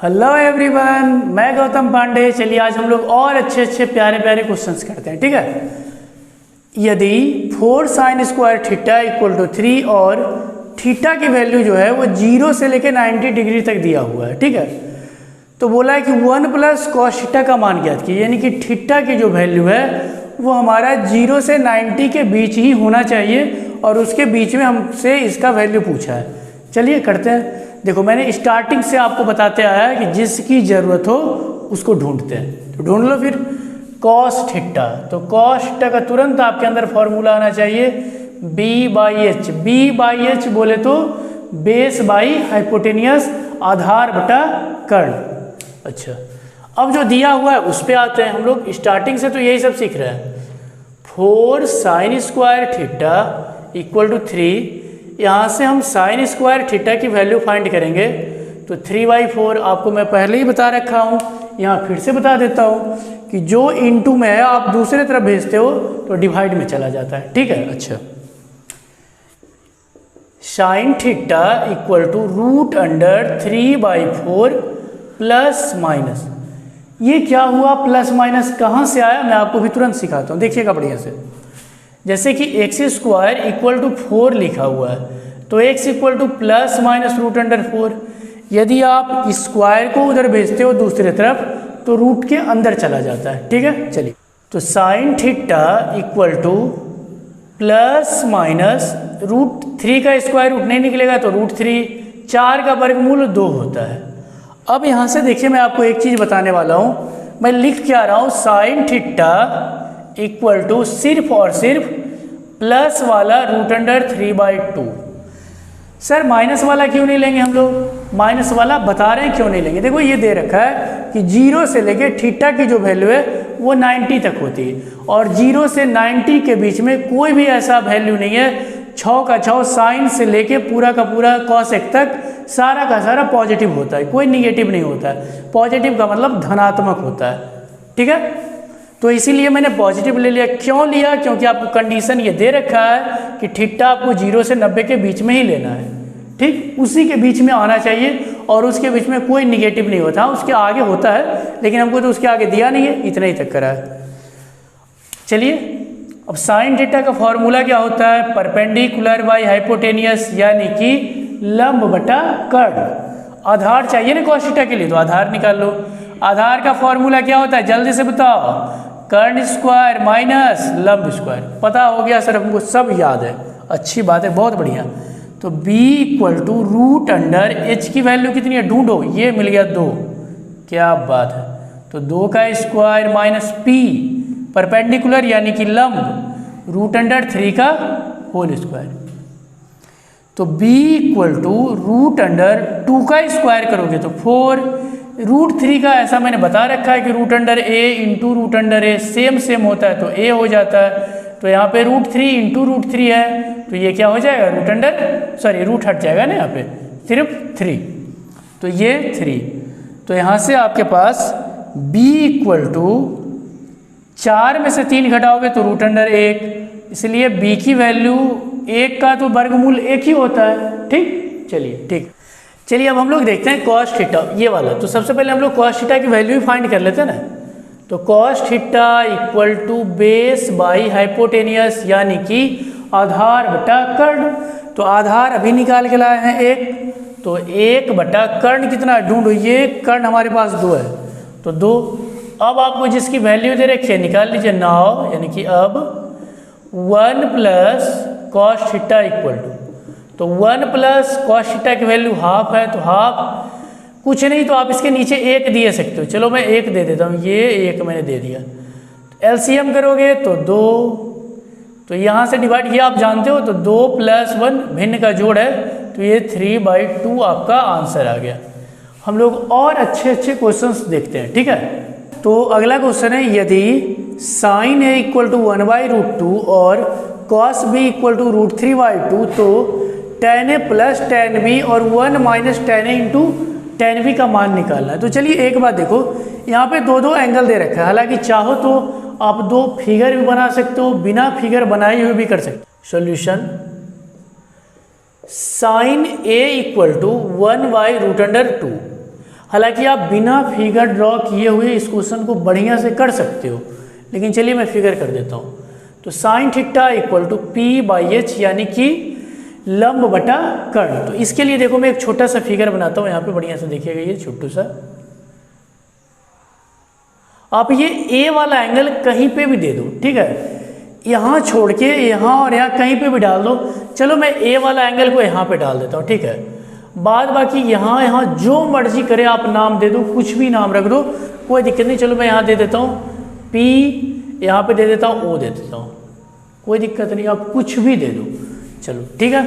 Hello everyone, मैं गौतम पांडे। चलिए आज हम लोग और अच्छे प्यारे प्यारे क्वेश्चंस करते हैं। ठीक है, यदि 4 sin square theta equal to 3 और थीटा की वैल्यू जो है वो 0 से लेकर 90 डिग्री तक दिया हुआ है। ठीक है, तो बोला है कि 1 प्लस कॉस थीटा का मान ज्ञात कीजिए, यानी कि थीटा की जो वैल्यू है वो हमारा 0 से 90 के बीच ही होना चाहिए और उसके बीच में हमसे इसका वैल्यू पूछा है। चलिए करते हैं। देखो, मैंने स्टार्टिंग से आपको बताते आया है कि जिसकी ज़रूरत हो उसको ढूंढते हैं, तो ढूंढ लो फिर। कॉस थीटा, तो कॉस थीटा का तुरंत आपके अंदर फॉर्मूला आना चाहिए B/H। B/H बोले तो बेस बाई हाइपोटेनियस, आधार बटा कर्ण। अच्छा, अब जो दिया हुआ है उस पर आते हैं हम लोग। स्टार्टिंग से तो यही सब सीख रहे हैं। 4 sin square theta equal to 3, यहाँ से हम साइन स्क्वायर थीटा की वैल्यू फाइंड करेंगे। तो 3/4 आपको मैं पहले ही बता रखा हूँ, यहाँ फिर से बता देता हूँ कि जो इनटू में है आप दूसरे तरफ भेजते हो तो डिवाइड में चला जाता है। ठीक है, अच्छा, sine theta equal to √3/4 plus minus. ये क्या हुआ प्लस माइनस, कहाँ से आया मैं आपको भी तुरंत सिखाता हूँ, देखिएगा बढ़िया से। जैसे कि x² इक्वल टू 4 लिखा हुआ है, तो x equal two plus minus √4। यदि आप स्क्वायर को उधर भेजते हो दूसरी तरफ तो रूट के अंदर चला जाता है। ठीक है, चलिए, तो sign theta equal two plus minus √3 का स्क्वायर रूट नहीं निकलेगा तो √3, 4 का वर्गमूल 2 होता है। अब यहाँ से देखिए, मैं आपको एक चीज़ बताने वाला हूँ। मैं लिख क्या रहा हूँ, साइन थीटा इक्वल टू सिर्फ और सिर्फ प्लस वाला √3/2। सर माइनस वाला क्यों नहीं लेंगे हम लोग? माइनस वाला बता रहे हैं क्यों नहीं लेंगे। देखो, ये दे रखा है कि 0 से लेके थीटा की जो वैल्यू है वो 90 तक होती है और 0 से 90 के बीच में कोई भी ऐसा वैल्यू नहीं है। 6 का 6 साइन से लेके पूरा का पूरा कॉसेक तक सारा का सारा पॉजिटिव होता है, कोई निगेटिव नहीं होता है। पॉजिटिव का मतलब धनात्मक होता है। ठीक है, तो इसीलिए मैंने पॉजिटिव ले लिया। क्यों लिया? क्योंकि आपको कंडीशन ये दे रखा है कि थीटा आपको 0 से 90 के बीच में ही लेना है। ठीक, उसी के बीच में आना चाहिए और उसके बीच में कोई निगेटिव नहीं होता। उसके आगे होता है लेकिन हमको तो उसके आगे दिया नहीं है, इतना ही तक करा है। चलिए, अब साइन थीटा का फॉर्मूला क्या होता है? परपेंडिकुलर बाई हाइपोटेनियस, यानी कि लंब बटा कर्ण। आधार चाहिए ना कॉस थीटा के लिए, तो आधार निकाल लो। आधार का फॉर्मूला क्या होता है जल्दी से बताओ? कर्ण स्क्वायर माइनस लंब स्क्वायर। पता हो गया सर, हमको सब याद है, अच्छी बात है, बहुत बढ़िया। तो b इक्वल टू √h की वैल्यू कितनी है ढूंढो, ये मिल गया 2। क्या बात है, तो 2 का स्क्वायर माइनस p परपेंडिकुलर यानी कि लंब √3 का होल स्क्वायर। तो b इक्वल टू √2 का स्क्वायर करोगे तो 4। √3 का ऐसा मैंने बता रखा है कि √a इंटू √a सेम होता है तो a हो जाता है। तो यहाँ पे √3 इंटू √3 है तो ये क्या हो जाएगा रूट हट जाएगा ना, यहाँ पे सिर्फ 3, तो ये 3। तो यहाँ से आपके पास b इक्वल टू 4 में से 3 घटाओगे तो √1, इसलिए b की वैल्यू 1 का तो वर्गमूल 1 ही होता है। ठीक, चलिए ठीक। चलिए अब हम लोग देखते हैं कॉस थीटा, ये वाला। तो सबसे पहले हम लोग कॉस थीटा की वैल्यू ही फाइंड कर लेते हैं ना। तो cos theta equal to base by hypotenuse, यानी कि आधार बटा कर्ण। तो आधार अभी निकाल के लाए हैं 1, तो 1 बटा कर्ण कितना ढूंढो, ये कर्ण हमारे पास 2 है तो 2। अब आपको जिसकी वैल्यू दे रखी है निकाल लीजिए 9, यानी कि अब 1 plus cos theta equal to, तो 1 प्लस कॉस थीटा की वैल्यू हाफ है, तो हाफ कुछ नहीं तो आप इसके नीचे 1 दे सकते हो। चलो मैं 1 दे देता हूँ, ये 1 मैंने दे दिया। एलसीएम करोगे तो 2, तो यहाँ से डिवाइड किया आप जानते हो, तो 2 + 1 भिन्न का जोड़ है, तो ये 3/2 आपका आंसर आ गया। हम लोग और अच्छे क्वेश्चंस देखते हैं। ठीक है, तो अगला क्वेश्चन है, यदि साइन a इक्वल टू 1/√2 और कॉस b इक्वल टू √3/2 तो tan a plus tan b और 1 minus tan a into tan b का मान निकालना है। तो चलिए एक बात देखो, यहाँ पे 2 एंगल दे रखा है। हालांकि चाहो तो आप 2 फिगर भी बना सकते हो, बिना फिगर बनाए हुए भी कर सकते हो। Solution, sine a equal to 1/√2। हालांकि आप बिना फिगर ड्रॉ किए हुए इस क्वेश्चन को बढ़िया से कर सकते हो, लेकिन चलिए मैं फिगर कर देता हूँ। तो sign theta equal to P/H यानी कि लंब बटा कर्ण। तो इसके लिए देखो मैं एक छोटा सा फिगर बनाता हूँ, यहाँ पे बढ़िया से देखिएगा, ये छोटू सा। आप ये A वाला एंगल कहीं पे भी दे दो, ठीक है, यहाँ छोड़ के यहाँ और यहाँ कहीं पे भी डाल दो। चलो मैं A वाला एंगल को यहाँ पे डाल देता हूँ, ठीक है। बाद बाकी यहाँ जो मर्जी करे आप नाम दे दो, कुछ भी नाम रख दो, कोई दिक्कत नहीं। चलो मैं यहाँ दे देता हूँ P, यहाँ पे दे देता हूँ O दे देता हूँ, कोई दिक्कत नहीं, आप कुछ भी दे दो, चलो ठीक है।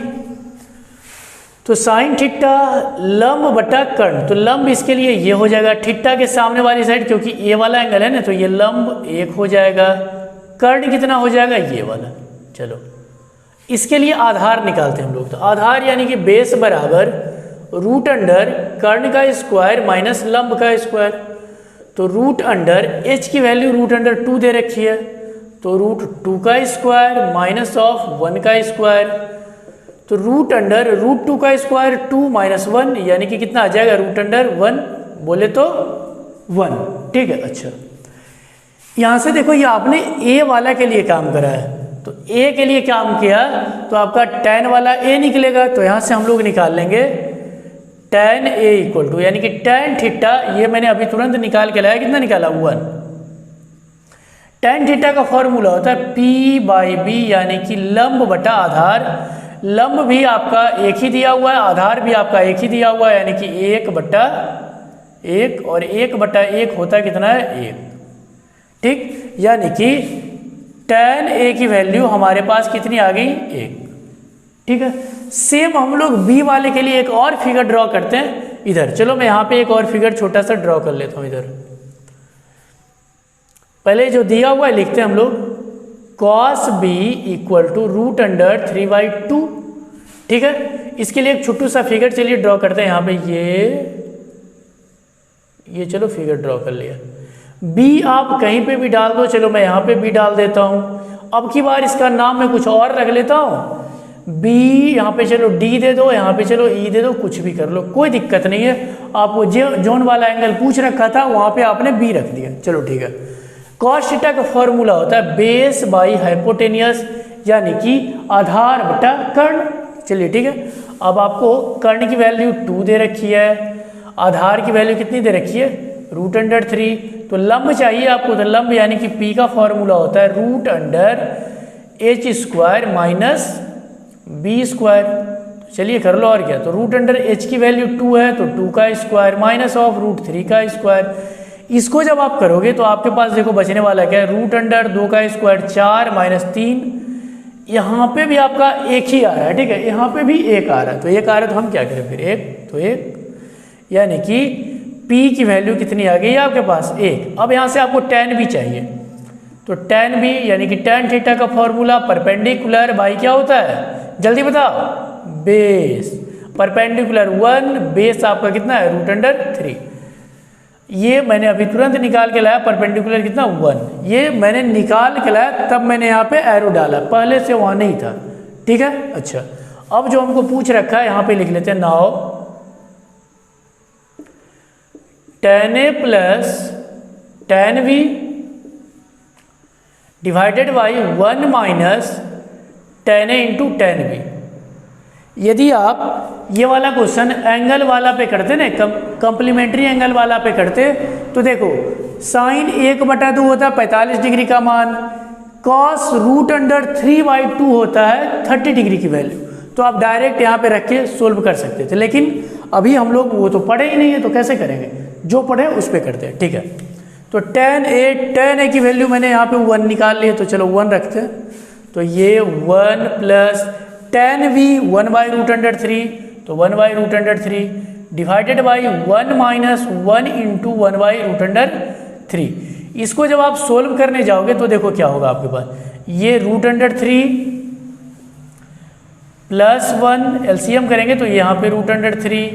तो साइन थीटा लंब बटा कर्ण, तो लंब इसके लिए ये हो जाएगा थीटा के सामने वाली साइड, क्योंकि ए वाला एंगल है ना, तो ये लंब 1 हो जाएगा। कर्ण कितना हो जाएगा, ये वाला। चलो इसके लिए आधार निकालते हैं हम लोग। तो आधार यानी कि बेस बराबर रूट अंडर कर्ण का स्क्वायर माइनस लंब का स्क्वायर। तो रूट अंडर एच की वैल्यू रूट अंडर 2 दे रखी है, तो रूट 2 का स्क्वायर माइनस ऑफ 1 का स्क्वायर। तो रूट अंडर रूट 2 का स्क्वायर 2 माइनस 1 यानी कि कितना आ जाएगा, रूट अंडर 1 बोले तो 1, ठीक है। अच्छा यहाँ से देखो, ये आपने ए वाला के लिए काम करा है, तो ए के लिए काम किया तो आपका tan वाला ए निकलेगा। तो यहाँ से हम लोग निकाल लेंगे tan a इक्वल टू, यानी कि tan थीटा, ये मैंने अभी तुरंत निकाल के लाया, कितना निकाला 1। tan थीटा का फॉर्मूला होता है P/B यानी कि लंब बटा आधार। लंब भी आपका एक ही दिया हुआ है, आधार भी आपका एक ही दिया हुआ है, यानी कि 1/1, और 1/1 होता है कितना है, 1, ठीक। यानी कि tan a की वैल्यू हमारे पास कितनी आ गई, 1, ठीक है। सेम हम लोग b वाले के लिए एक और फिगर ड्रॉ करते हैं इधर। चलो मैं यहाँ पे एक और फिगर छोटा सा ड्रॉ कर लेता हूँ इधर। पहले जो दिया हुआ है लिखते हैं हम लोग, cos b equal to root under 3/2, ठीक है। इसके लिए एक छोटू सा फिगर चलिए ड्रॉ करते हैं यहाँ पे। ये चलो फिगर ड्रॉ कर लिया। b आप कहीं पे भी डाल दो, चलो मैं यहाँ पे b डाल देता हूँ। अब की बार इसका नाम मैं कुछ और रख लेता हूँ, b यहाँ पे चलो d दे दो, यहाँ पे चलो e दे दो, कुछ भी कर लो, कोई दिक्कत नहीं है। आपको जोन वाला एंगल पूछ रखा था वहाँ पे आपने b रख दिया, चलो ठीक है। कॉस थीटा का फॉर्मूला होता है बेस बाई हाइपोटेनियस, यानी कि आधार बटा कर्ण। चलिए ठीक है। अब आपको कर्ण की वैल्यू 2 दे रखी है, आधार की वैल्यू कितनी दे रखी है, रूट अंडर 3। तो लंब चाहिए आपको, तो लंब यानी कि P का फॉर्मूला होता है root under h square minus b square. चलिए कर लो और क्या। तो रूट अंडर h की वैल्यू 2 है, तो 2 का स्क्वायर माइनस ऑफ रूट 3 का स्क्वायर। इसको जब आप करोगे तो आपके पास देखो बचने वाला क्या है, रूट अंडर 2 का स्क्वायर 4 माइनस 3। यहाँ पे भी आपका एक ही आ रहा है, ठीक है, यहाँ पे भी एक आ रहा है, तो एक आ रहा है तो हम क्या करें फिर, एक तो एक, यानी कि P की वैल्यू कितनी आ गई है आपके पास, 1। अब यहाँ से आपको tan भी चाहिए, तो tan भी यानी कि tan थीटा का फॉर्मूला परपेंडिकुलर बाई क्या होता है, जल्दी बताओ, बेस। परपेंडिकुलर 1, बेस आपका कितना है, रूट अंडर 3। ये मैंने अभी तुरंत निकाल के लाया, परपेंडिकुलर कितना 1, ये मैंने निकाल के लाया तब मैंने यहाँ पे एरो डाला, पहले से वहाँ नहीं था, ठीक है। अच्छा अब जो हमको पूछ रखा है यहाँ पे लिख लेते हैं, now tan a plus tan v divided by 1 minus tan a into tan v। यदि आप ये वाला क्वेश्चन एंगल वाला पे करते ना, कंप्लीमेंट्री एंगल वाला पे करते, तो देखो साइन 1/2 होता है 45 डिग्री का मान, कॉस रूट अंडर 3/2 होता है 30 डिग्री की वैल्यू। तो आप डायरेक्ट यहाँ पे रख के सोल्व कर सकते थे, लेकिन अभी हम लोग वो तो पढ़े ही नहीं है, तो कैसे करेंगे, जो पढ़े उस पर करते हैं, ठीक है। तो tan a की वैल्यू मैंने यहाँ पे 1 निकाल ली है, तो चलो 1 रखते हैं। तो ये 1 plus tan v 1 by root under 3, तो 1 by root under 3 divided by 1 minus 1 into 1 by root under 3। इसको जब आप सोल्व करने जाओगे तो देखो क्या होगा आपके पास, ये रूट अंडर 3 प्लस 1 एलसीएम करेंगे तो यहाँ पे रूट अंडर 3,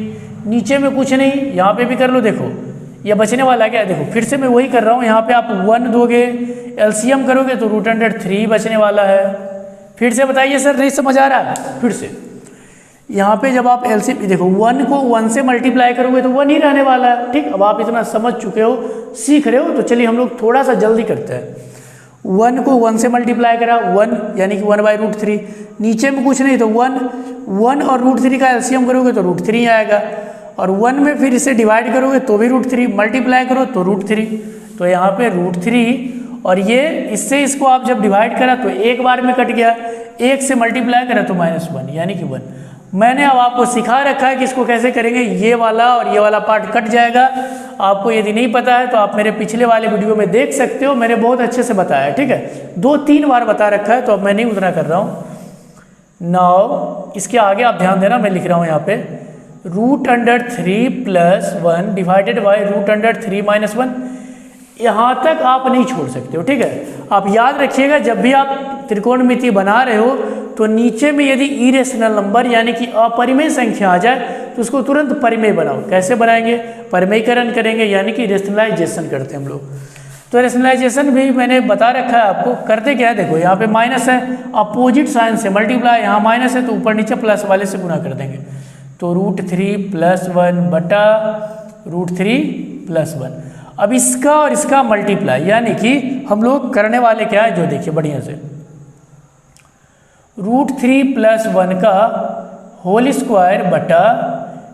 नीचे में कुछ नहीं, यहाँ पे भी कर लो, देखो ये बचने वाला क्या है, देखो फिर से मैं वही कर रहा हूँ, यहाँ पे आप 1 दोगे, एलसीएम करोगे तो रूट अंडर 3 बचने वाला है। फिर से बताइए सर नहीं समझ आ रहा है, फिर से यहाँ पे जब आप एलसीएम देखो 1 को 1 से मल्टीप्लाई करोगे तो 1 ही रहने वाला है। ठीक, अब आप इतना समझ चुके हो, सीख रहे हो, तो चलिए हम लोग थोड़ा सा जल्दी करते हैं। 1 को 1 से मल्टीप्लाई करा 1 यानी कि 1/√3, नीचे में कुछ नहीं तो 1 और √3 का एलसीएम करोगे तो √3 आएगा, और 1 में फिर इसे डिवाइड करोगे तो भी √3, मल्टीप्लाई करो तो √3, तो यहाँ पे √3 और ये इससे इसको आप जब डिवाइड करा तो एक बार में कट गया, 1 से मल्टीप्लाई करा तो -1 यानी कि 1। मैंने अब आपको सिखा रखा है कि इसको कैसे करेंगे, ये वाला और ये वाला पार्ट कट जाएगा। आपको यदि नहीं पता है तो आप मेरे पिछले वाले वीडियो में देख सकते हो, मैंने बहुत अच्छे से बताया है। ठीक है, 2-3 बार बता रखा है, तो अब मैं नहीं उतना कर रहा हूँ। नाउ इसके आगे आप ध्यान देना, मैं लिख रहा हूँ यहाँ पे √3 + 1 डिवाइडेड बाई √3 - 1। यहाँ तक आप नहीं छोड़ सकते हो। ठीक है, आप याद रखिएगा जब भी आप त्रिकोणमिति बना रहे हो तो नीचे में यदि इरेशनल नंबर यानी कि अपरिमेय संख्या आ जाए तो उसको तुरंत परिमेय बनाओ। कैसे बनाएंगे, परिमेयकरण करेंगे यानी कि रेशनलाइजेशन करते हैं हम लोग। तो रेशनलाइजेशन भी मैंने बता रखा है आपको। करते क्या है, देखो यहाँ पे माइनस है, अपोजिट साइन से मल्टीप्लाई, यहाँ माइनस है तो ऊपर नीचे प्लस वाले से गुना कर देंगे, तो √3 + 1 बटा √3 + 1। अब इसका और इसका मल्टीप्लाई यानी कि हम लोग करने वाले क्या है, जो देखिए बढ़िया से, √3 + 1 का होल स्क्वायर बटा,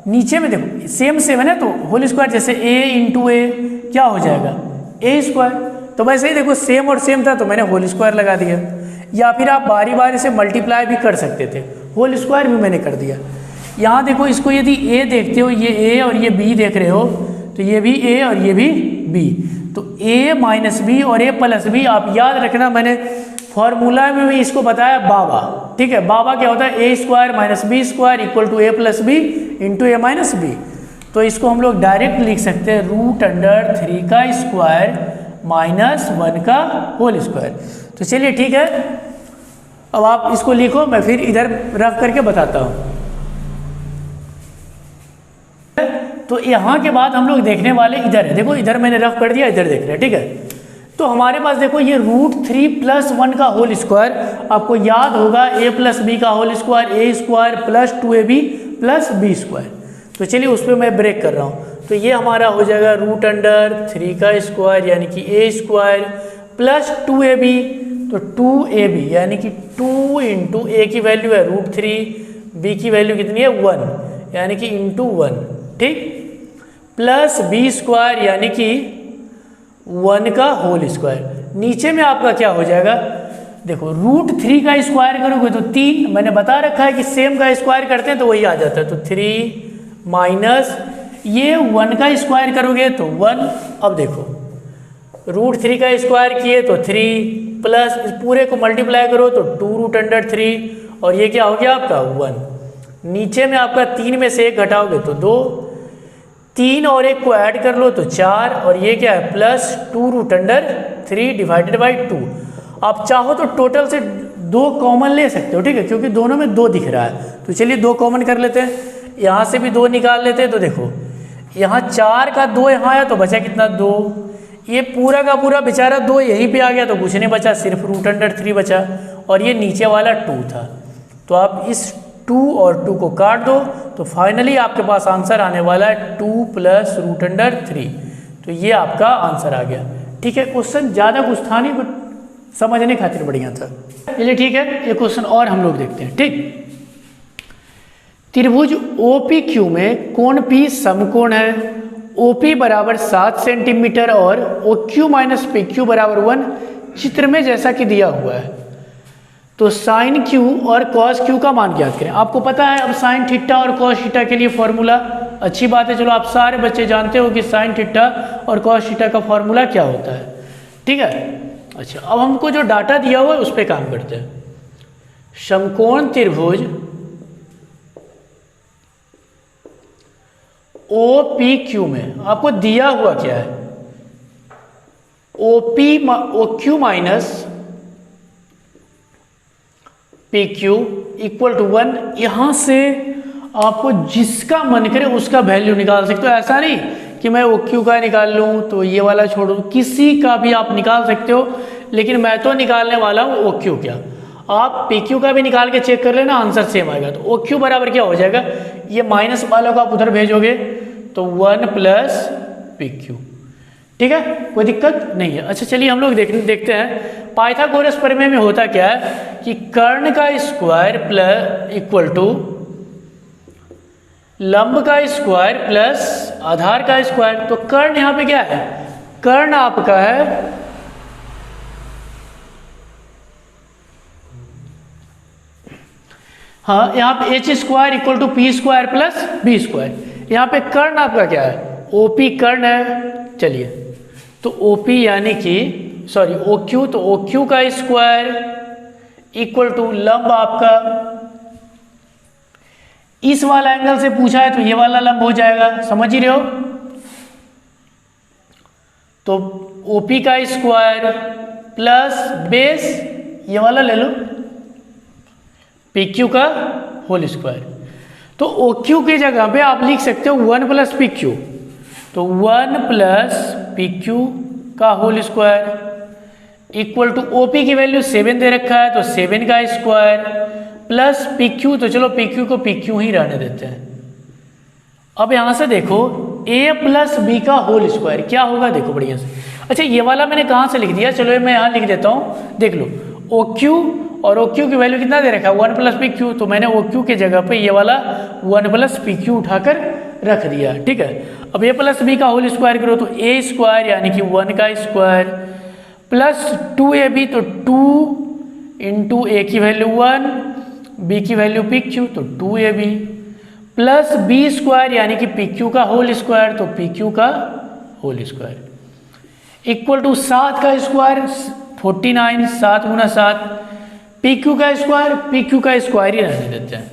नीचे में देखो सेम सेम है ना, तो होल स्क्वायर जैसे a × a क्या हो जाएगा a²। तो वैसे ही देखो सेम और सेम था तो मैंने होल स्क्वायर लगा दिया, या फिर आप बारी बारी से मल्टीप्लाई भी कर सकते थे, होल स्क्वायर भी मैंने कर दिया। यहाँ देखो इसको यदि a देखते हो, ये a और ये b देख रहे हो, तो ये भी a और ये भी b, तो a - b और a + b। आप याद रखना मैंने फॉर्मूला में भी इसको बताया बाबा। ठीक है, बाबा क्या होता है, a² - b² = a + b × a - b। तो इसको हम लोग डायरेक्ट लिख सकते हैं √3 का स्क्वायर - 1 का होल स्क्वायर। तो चलिए ठीक है, अब आप इसको लिखो, मैं फिर इधर रफ करके बताता हूँ। तो यहाँ के बाद हम लोग देखने वाले इधर है, देखो इधर मैंने रफ कर दिया, इधर देख रहे हैं। ठीक है, तो हमारे पास देखो ये √3 + 1 का होल स्क्वायर, आपको याद होगा a + b का whole square a² + 2ab + b²। तो चलिए उस पर मैं ब्रेक कर रहा हूँ, तो ये हमारा हो जाएगा √3 का स्क्वायर यानी कि a² + 2ab, तो 2ab यानी कि 2 × a की वैल्यू है √3, b की वैल्यू कितनी है 1 यानी कि × 1, ठीक, प्लस b² यानी कि 1 का होल स्क्वायर। नीचे में आपका क्या हो जाएगा, देखो √3 का स्क्वायर करोगे तो 3, मैंने बता रखा है कि सेम का स्क्वायर करते हैं तो वही आ जाता है, तो 3 माइनस ये 1 का स्क्वायर करोगे तो 1। अब देखो √3 का स्क्वायर किए तो 3 प्लस इस पूरे को मल्टीप्लाई करो तो 2√3 और ये क्या हो गया आपका 1। नीचे में आपका 3 में से 1 घटाओगे तो 2, 3 और 1 को ऐड कर लो तो 4 और ये क्या है प्लस 2√3 डिवाइडेड बाई 2। आप चाहो तो टोटल से 2 कॉमन ले सकते हो, ठीक है, क्योंकि दोनों में 2 दिख रहा है, तो चलिए 2 कॉमन कर लेते हैं। यहाँ से भी 2 निकाल लेते हैं, तो देखो यहाँ 4 का 2 यहाँ आया तो बचा कितना 2, ये पूरा का पूरा बेचारा 2 यहीं पे आ गया तो कुछ नहीं बचा, सिर्फ √3 बचा और ये नीचे वाला 2 था। तो आप इस 2 और 2 को काट दो तो फाइनली आपके पास आंसर आने वाला है 2 प्लस √3। तो ये आपका आंसर आ गया, ठीक है। क्वेश्चन ज़्यादा कुछ था नहीं बट समझने खातिर बढ़िया था। चलिए ठीक है, एक क्वेश्चन और हम लोग देखते हैं, ठीक। त्रिभुज OPQ में कोण P समकोण है, OP बराबर 7 सेंटीमीटर और OQ माइनस PQ बराबर 1 चित्र में जैसा कि दिया हुआ है। तो साइन Q और कॉस Q का मान ज्ञात करें। आपको पता है अब साइन थीटा और कॉस थीटा के लिए फॉर्मूला, अच्छी बात है, चलो आप सारे बच्चे जानते हो कि साइन थीटा और कॉस थीटा का फॉर्मूला क्या होता है, ठीक है। अच्छा, अब हमको जो डाटा दिया हुआ है उस पर काम करते हैं। समकोण त्रिभुज OPQ में आपको दिया हुआ क्या है, OQ minus PQ equal to 1। यहां से आपको जिसका मन करे उसका वैल्यू निकाल सकते हो। ऐसा नहीं कि मैं OQ का निकाल लूं तो ये वाला छोड़ दूं, किसी का भी आप निकाल सकते हो, लेकिन मैं तो निकालने वाला हूं OQ क्या। आप पी क्यू का भी निकाल के चेक कर लेना, आंसर सेम आएगा। तो ओ क्यू बराबर क्या हो जाएगा, ये माइनस वालों को आप उधर भेजोगे तो 1 प्लस पी क्यू। ठीक है, कोई दिक्कत नहीं है। अच्छा चलिए हम लोग देखते हैं पाइथागोरस प्रमेय में होता क्या है कि कर्ण का स्क्वायर प्लस इक्वल टू लंब का स्क्वायर प्लस आधार का स्क्वायर। तो कर्ण यहाँ पे क्या है, कर्ण आपका है हाँ, यहाँ पे H square equal to P square plus B square. यहाँ पे कर्ण आपका क्या है, ओपी कर्ण है। चलिए तो ओपी यानी कि सॉरी ओ क्यू, तो ओ क्यू का स्क्वायर इक्वल टू लंब आपका इस वाला एंगल से पूछा है तो ये वाला लंब हो जाएगा, समझ ही रहे हो। तो ओपी का स्क्वायर प्लस बेस ये वाला ले लो पी क्यू का होल स्क्वायर। तो ओ क्यू की जगह पे आप लिख सकते हो 1 प्लस पी क्यू, तो 1 प्लस पी क्यू का whole square equal to OP की वैल्यू 7 दे रखा है तो 7 का स्क्वायर प्लस पी क्यू, तो चलो पी क्यू को पी क्यू ही रहने देते हैं। अब यहां से देखो a प्लस बी का होल स्क्वायर क्या होगा, देखो बढ़िया से। अच्छा ये वाला मैंने कहाँ से लिख दिया, चलो मैं यहाँ लिख देता हूँ, देख लो ओ क्यू और ओ क्यू की वैल्यू कितना दे रखा है 1 प्लस पी क्यू, तो मैंने ओ क्यू के जगह पे ये वाला 1 प्लस पी क्यू उठाकर रख दिया। ठीक है, अब ए प्लस बी का होल स्क्वायर करो तो ए स्क्वायर यानी कि 1 का स्क्वायर प्लस 2ab, तो 2 इंटू ए की वैल्यू 1 बी की वैल्यू पी क्यू तो 2ab प्लस बी स्क्वायर यानी कि पी क्यू का होल स्क्वायर तो पी क्यू का होल स्क्वायर इक्वल टू 7 का स्क्वायर 49, 7 गुना 7 पी क्यू का स्क्वायर ही रहने देते हैं,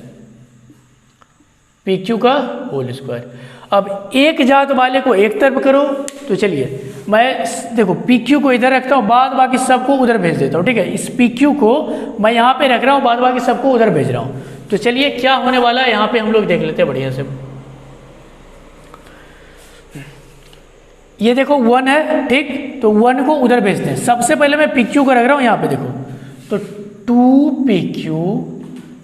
पी क्यू का होल स्क्वायर। अब एक जात वाले को एक तरफ करो, तो चलिए मैं देखो पी क्यू को इधर रखता हूँ, बाद बाकी सबको उधर भेज देता हूँ। ठीक है, इस पी क्यू को मैं यहाँ पे रख रहा हूँ, बाद बाकी सबको उधर भेज रहा हूँ। तो चलिए क्या होने वाला है यहाँ पे हम लोग देख लेते हैं बढ़िया से। ये देखो 1 है, ठीक, तो 1 को उधर भेजते हैं। सबसे पहले मैं पी क्यू को रख रहा हूँ यहाँ पे, देखो तो 2 P Q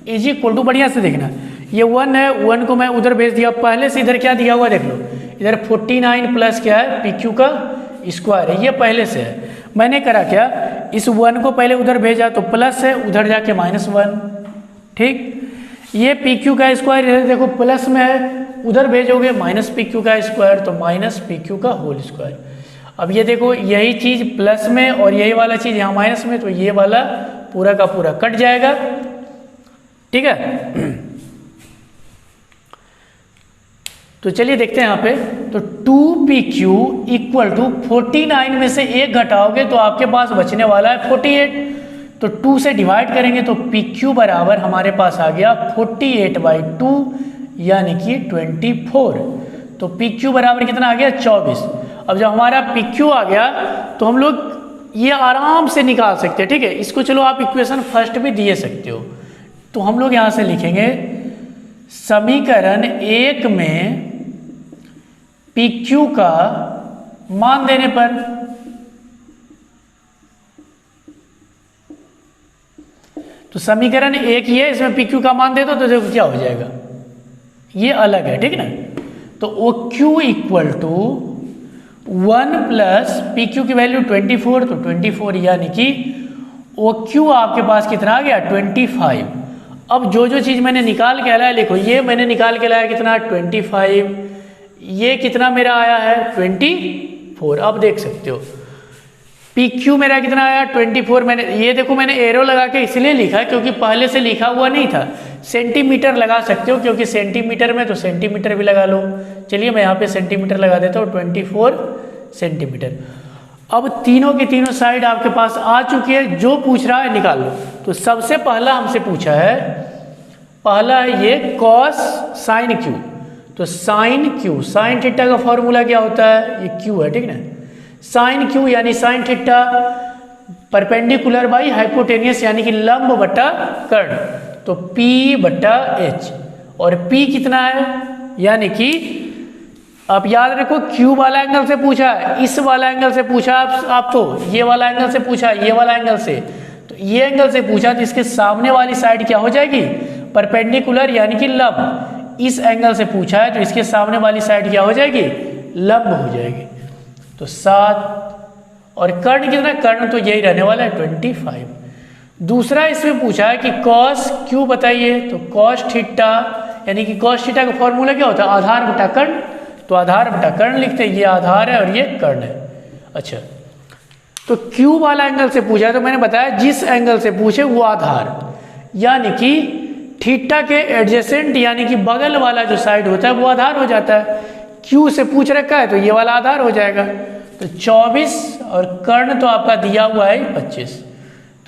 is equal to, बढ़िया से देखना ये 1 है, 1 को मैं उधर भेज दिया। पहले से इधर क्या दिया हुआ देख लो, इधर 49 प्लस क्या है पी क्यू का स्क्वायर है, ये पहले से है। मैंने करा क्या, इस 1 को पहले उधर भेजा तो प्लस है, उधर जाके -1। ठीक, ये पी क्यू का स्क्वायर इधर देखो प्लस में है, उधर भेजोगे माइनस पी क्यू का स्क्वायर तो माइनस पी क्यू का होल स्क्वायर। अब ये देखो यही चीज़ प्लस में और यही वाला चीज़ यहाँ माइनस में, तो ये वाला पूरा का पूरा कट जाएगा। ठीक है, तो चलिए देखते हैं यहाँ पे, तो 2pq इक्वल टू 49 में से 1 घटाओगे तो आपके पास बचने वाला है 48, तो 2 से डिवाइड करेंगे तो pq बराबर हमारे पास आ गया 48/2 यानी कि 24। तो pq बराबर कितना आ गया 24। अब जब हमारा pq आ गया तो हम लोग ये आराम से निकाल सकते हैं। ठीक है, इसको चलो आप इक्वेशन फर्स्ट भी दिए सकते हो, तो हम लोग यहाँ से लिखेंगे समीकरण 1 में PQ का मान देने पर तो समीकरण 1 ये, इसमें PQ का मान दे दो तो देखो क्या हो जाएगा, ये अलग है। ठीक है ना, तो OQ equal to 1 plus PQ की वैल्यू 24 तो 24 यानी कि OQ आपके पास कितना आ गया 25। अब जो जो चीज़ मैंने निकाल के लाया लिखो, ये मैंने निकाल के लाया कितना 25, ये कितना मेरा आया है 24। अब देख सकते हो PQ मेरा कितना आया 24। मैंने ये देखो मैंने एरो लगा के इसलिए लिखा क्योंकि पहले से लिखा हुआ नहीं था। सेंटीमीटर लगा सकते हो क्योंकि सेंटीमीटर में तो सेंटीमीटर भी लगा लो। चलिए मैं यहाँ पे सेंटीमीटर लगा देता हूँ 24 सेंटीमीटर। अब तीनों की तीनों साइड आपके पास आ चुकी है, जो पूछ रहा है निकाल लो। तो सबसे पहला हमसे पूछा है, पहला है ये कॉस साइन क्यू, तो साइन क्यू, साइन थीटा का फॉर्मूला क्या होता है, ये क्यू है। ठीक ना, साइन क्यू यानी sine theta perpendicular by hypotenuse यानी कि लंब बटा कर्ण, तो P बटा H। और P कितना है, यानी कि आप याद रखो Q वाला एंगल से पूछा है, इस वाला एंगल से पूछा आप तो ये वाला एंगल से पूछा है, ये वाला एंगल से, तो ये एंगल से पूछा तो इसके सामने वाली साइड क्या हो जाएगी, परपेंडिकुलर यानी कि लंब। इस एंगल से पूछा है तो इसके सामने वाली साइड क्या हो जाएगी, लंब हो जाएगी। तो 7 और कर्ण कितना, कर्ण तो यही रहने वाला है 25। दूसरा इसमें पूछा है कि कॉस क्यू बताइए, तो कॉस थीटा यानी कि कॉस थीटा का फॉर्मूला क्या होता है, आधार बटा कर्ण। तो आधार बटा कर्ण लिखते हैं, ये आधार है और ये कर्ण है। अच्छा, तो क्यू वाला एंगल से पूछा है तो मैंने बताया जिस एंगल से पूछे वो आधार, यानी कि थीटा के एडजेसेंट यानी कि बगल वाला जो साइड होता है वो आधार हो जाता है। क्यू से पूछ रखा है तो ये वाला आधार हो जाएगा। तो 24 और कर्ण तो आपका दिया हुआ है 25,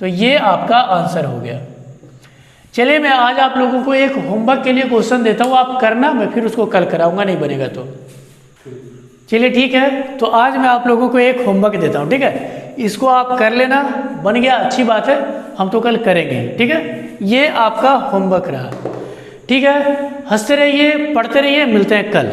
तो ये आपका आंसर हो गया। चलिए मैं आज आप लोगों को एक होमवर्क के लिए क्वेश्चन देता हूँ, आप करना, मैं फिर उसको कल कराऊंगा, नहीं बनेगा तो। चलिए ठीक है, तो आज मैं आप लोगों को एक होमवर्क देता हूँ, ठीक है, इसको आप कर लेना, बन गया अच्छी बात है, हम तो कल करेंगे, ठीक है। ये आपका होमवर्क रहा, ठीक है। हंसते रहिए, पढ़ते रहिए, मिलते हैं कल।